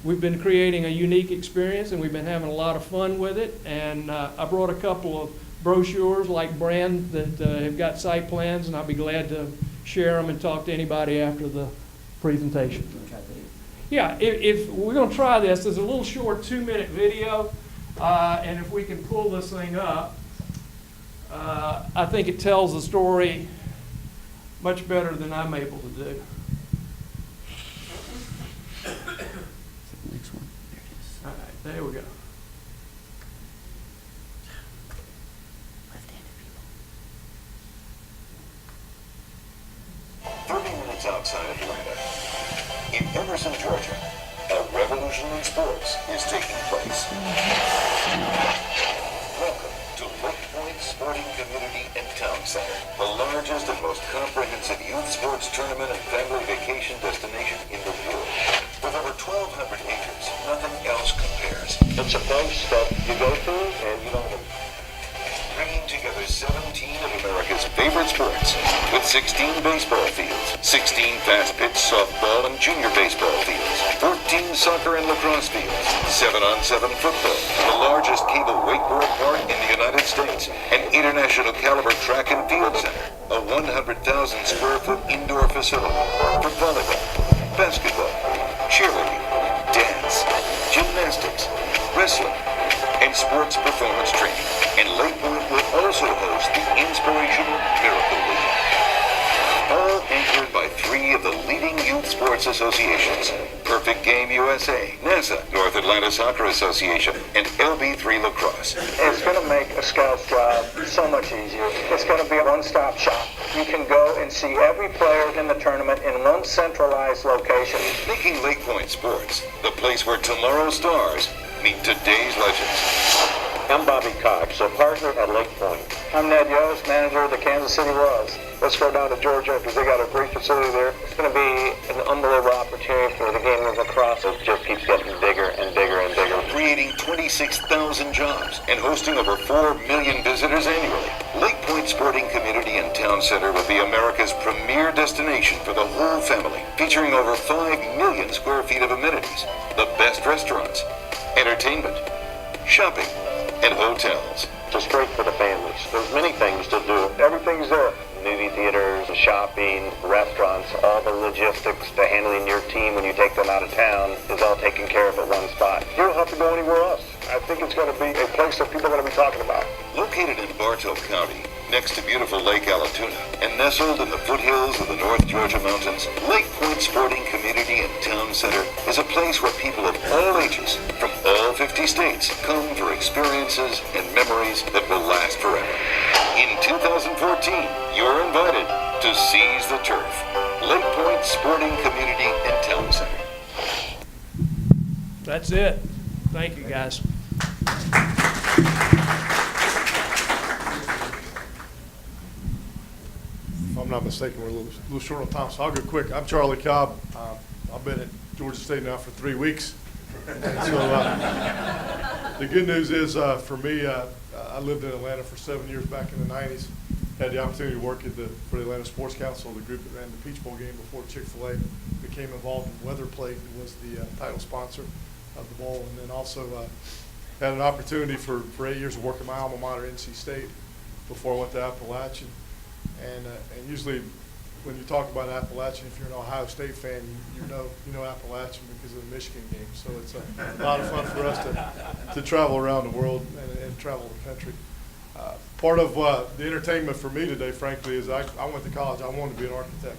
Speaker 6: we've been creating a unique experience, and we've been having a lot of fun with it. And I brought a couple of brochures like Brand that have got site plans, and I'll be glad to share them and talk to anybody after the presentation. Yeah, if we're going to try this, there's a little short 2-minute video, and if we can pull this thing up, I think it tells the story much better than I'm able to do.
Speaker 7: Next one. There it is.
Speaker 6: All right, there we go.
Speaker 7: Left-handed people.
Speaker 8: 30 minutes outside Atlanta, in Emerson, Georgia, a revolution in sports is taking place. Welcome to LakePoint Sporting Community and Town Center, the largest and most comprehensive youth sports tournament and family vacation destination in the world. With over 1,200 acres, nothing else compares. It's a place that you go to and you don't leave. Bringing together 17 of America's favorite sports with 16 baseball fields, 16 fast-pitch softball and junior baseball fields, 14 soccer and lacrosse fields, 7-on-7 football, the largest cable wakeboard park in the United States, an international caliber track and field center, a 100,000 square foot indoor facility for volleyball, basketball, cheerleading, dance, gymnastics, wrestling, and sports performance training. And LakePoint will also host the Inspirational Miracle League. All anchored by 3 of the leading youth sports associations: Perfect Game USA, NASA, North Atlanta Soccer Association, and LB3 Lacrosse.
Speaker 9: It's going to make a scout's job so much easier. It's going to be a one-stop shop. You can go and see every player in the tournament in one centralized location.
Speaker 8: Making LakePoint Sports the place where tomorrow's stars meet today's legends. I'm Bobby Cobb, a partner at LakePoint.
Speaker 9: I'm Ned Yost, manager of the Kansas City Royals. Let's go down to Georgia because they got a great facility there. It's going to be an unbelievable opportunity for the game of lacrosse. It just keeps getting bigger and bigger and bigger.
Speaker 8: Creating 26,000 jobs and hosting over 4 million visitors annually. LakePoint Sporting Community and Town Center will be America's premier destination for the whole family, featuring over 5 million square feet of amenities, the best restaurants, entertainment, shopping, and hotels.
Speaker 9: It's great for the families. There's many things to do. Everything's there. Movie theaters, shopping, restaurants, all the logistics to handling your team when you take them out of town is all taken care of at one spot. You don't have to go anywhere else. I think it's going to be a place that people are going to be talking about.
Speaker 8: Located in Bartow County, next to beautiful Lake Allatoona, and nestled in the foothills of the North Georgia mountains, LakePoint Sporting Community and Town Center is a place where people of all ages, from all 50 states, come for experiences and memories that will last forever. In 2014, you're invited to seize the turf. LakePoint Sporting Community and Town Center.
Speaker 6: That's it. Thank you, guys.
Speaker 5: If I'm not mistaken, we're a little short on time, so I'll go quick. I'm Charlie Cobb. I've been at Georgia State now for 3 weeks. And so the good news is for me, I lived in Atlanta for 7 years back in the 90s. Had the opportunity to work for the Atlanta Sports Council, the group that ran the Peach Bowl game before Chick-fil-A. Became involved in Weather Plate and was the title sponsor of the bowl. And then also had an opportunity for 8 years to work at my alma mater, NC State, before I went to Appalachian. And usually when you talk about Appalachian, if you're an Ohio State fan, you know Appalachian because of the Michigan game. So it's a lot of fun for us to travel around the world and travel the country. Part of the entertainment for me today, frankly, is I went to college. I wanted to be an architect.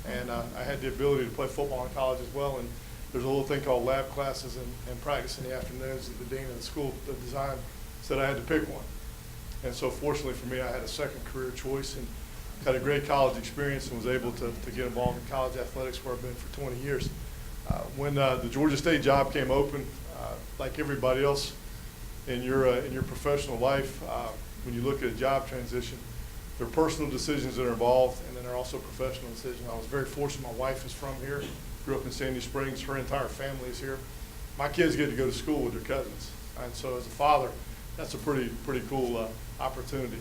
Speaker 5: And I had the ability to play football in college as well. And there's a little thing called lab classes and practice in the afternoons. And the dean of the school of design said I had to pick one. And so fortunately for me, I had a second career choice and had a great college experience and was able to get involved in college athletics where I've been for 20 years. When the Georgia State job came open, like everybody else in your professional life, when you look at a job transition, there are personal decisions that are involved, and then there are also professional decisions. I was very fortunate. My wife is from here, grew up in Sandy Springs. Her entire family is here. My kids get to go to school with their cousins, and so as a father, that's a pretty cool opportunity.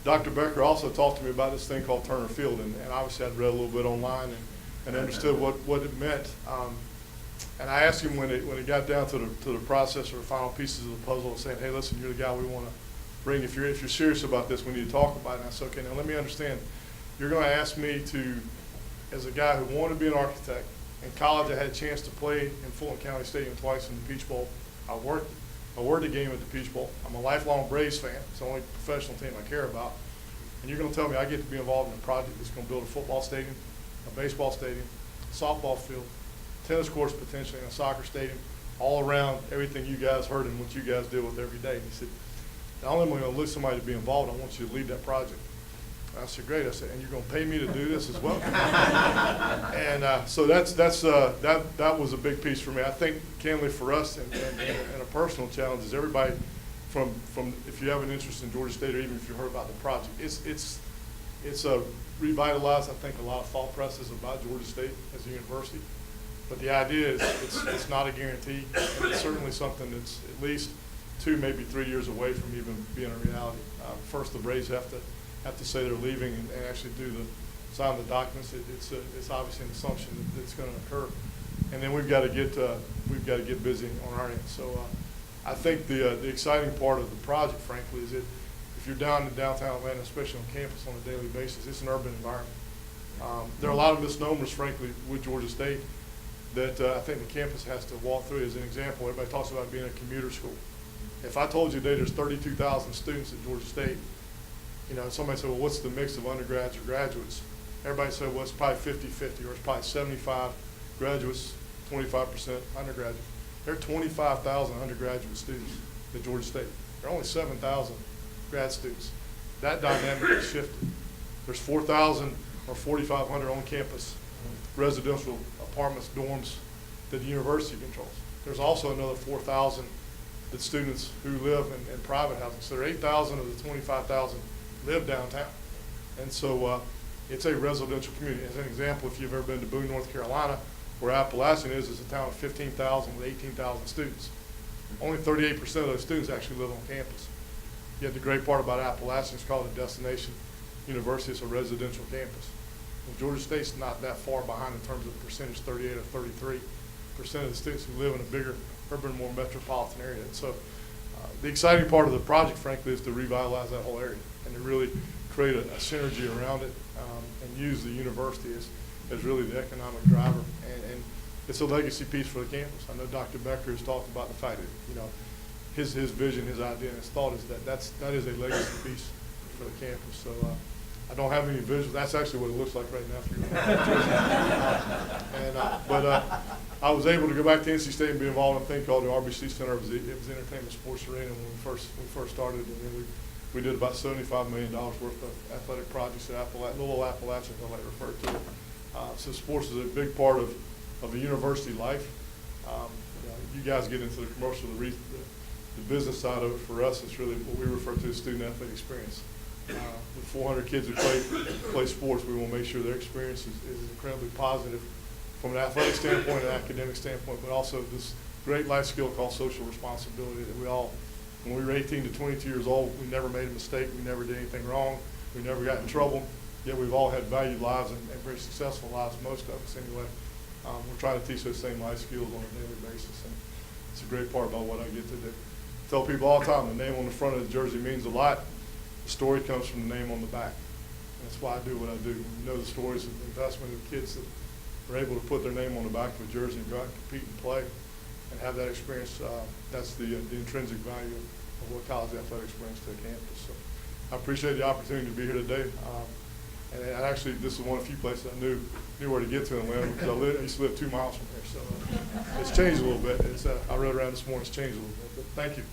Speaker 5: Dr. Becker also talked to me about this thing called Turner Field, and obviously I'd read a little bit online and understood what it meant. And I asked him when it got down to the process or the final pieces of the puzzle, saying, "Hey, listen, you're the guy we want to bring. If you're serious about this, we need to talk about it." And I said, "Okay, now let me understand. You're going to ask me to, as a guy who wanted to be an architect. In college, I had a chance to play in Fulton County Stadium twice in the Peach Bowl. I worked the game at the Peach Bowl. I'm a lifelong Braves fan. It's the only professional team I care about. And you're going to tell me I get to be involved in a project that's going to build a football stadium, a baseball stadium, a softball field, tennis courts potentially, and a soccer stadium, all around everything you guys heard and what you guys deal with every day." He said, "Not only am I going to look somebody to be involved, I want you to lead that project." I said, "Great." I said, "And you're going to pay me to do this as well?" And so that was a big piece for me. I think, candidly, for us, and a personal challenge is everybody from if you have an interest in Georgia State or even if you heard about the project, it's revitalized, I think, a lot of thought processes about Georgia State as a university. But the idea is it's not a guarantee, and it's certainly something that's at least 2, maybe 3 years away from even being a reality. First, the Braves have to say they're leaving and actually sign the documents. It's obviously an assumption that it's going to occur, and then we've got to get busy on our end. So I think the exciting part of the project, frankly, is that if you're down in downtown Atlanta, especially on campus on a daily basis, it's an urban environment. There are a lot of misnomers, frankly, with Georgia State that I think the campus has to walk through. As an example, everybody talks about being a commuter school. If I told you today there's 32,000 students at Georgia State, somebody said, "Well, what's the mix of undergrads or graduates?" Everybody said, "Well, it's probably 50-50, or it's probably 75 graduates, 25% undergraduates." There are 25,000 undergraduate students at Georgia State. There are only 7,000 grad students. That dynamic has shifted. There's 4,000 or 4,500 on-campus residential apartments, dorms that the university controls. There's also another 4,000 that students who live in private housing. So there are 8,000 of the 25,000 live downtown. And so it's a residential community. As an example, if you've ever been to Boone, North Carolina, where Appalachian is a town of 15,000 with 18,000 students. Only 38% of those students actually live on campus. Yet the great part about Appalachian is called a destination university. It's a residential campus. Well, Georgia State's not that far behind in terms of percentage, 38 or 33% of the students who live in a bigger, urban, more metropolitan area. And so the exciting part of the project, frankly, is to revitalize that whole area and to really create a synergy around it and use the university as really the economic driver. And it's a legacy piece for the campus. I know Dr. Becker has talked about the fact that, his vision, his idea, and his thought is that is a legacy piece for the campus. So I don't have any visuals. That's actually what it looks like right now for you. But I was able to go back to NC State and be involved in a thing called the RBC Center. It was Entertainment Sports Arena when we first started, and then we did about $75 million worth of athletic projects at Little Appalachian, I like to refer to it. So sports is a big part of the university life. You guys get into the commercial, the business side of it. For us, it's really what we refer to as student athlete experience. With 400 kids who play sports, we want to make sure their experience is incredibly positive from an athletic standpoint, an academic standpoint, but also this great life skill called social responsibility that we all, when we were 18 to 22 years old, we never made a mistake, we never did anything wrong, we never got in trouble, yet we've all had valued lives and very successful lives, most of us anyway. We're trying to teach those same life skills on a daily basis, and it's a great part about what I get to do. I tell people all the time, the name on the front of the jersey means a lot. The story comes from the name on the back. And that's why I do what I do. You know the stories of the investment of kids that are able to put their name on the back of a jersey and go out and compete and play and have that experience. That's the intrinsic value of what college athletics brings to the campus. So I appreciate the opportunity to be here today. And actually, this is one of the few places I knew where to get to in Atlanta because I used to live 2 miles from here. So it's changed a little bit. I rode around this morning. It's changed a little bit. But thank you.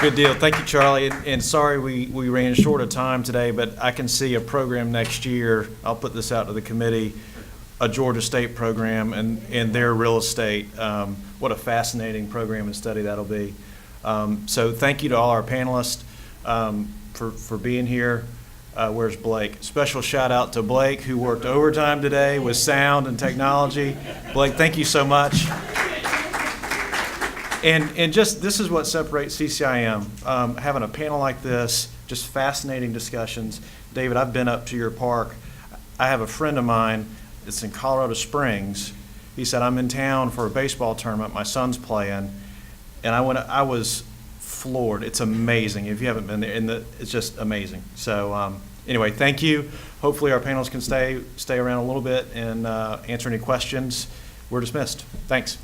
Speaker 1: Good deal. Thank you, Charlie. And sorry we ran short of time today, but I can see a program next year. I'll put this out to the committee, a Georgia State program and their real estate. What a fascinating program and study that'll be. So thank you to all our panelists for being here. Where's Blake? Special shout out to Blake, who worked overtime today with sound and technology. Blake, thank you so much. And just this is what separates CCIM. Having a panel like this, just fascinating discussions. David, I've been up to your park. I have a friend of mine that's in Colorado Springs. He said, I'm in town for a baseball tournament my son's playing. And I was floored. It's amazing. If you haven't been there, it's just amazing. So anyway, thank you. Hopefully our panelists can stay around a little bit and answer any questions. We're dismissed. Thanks.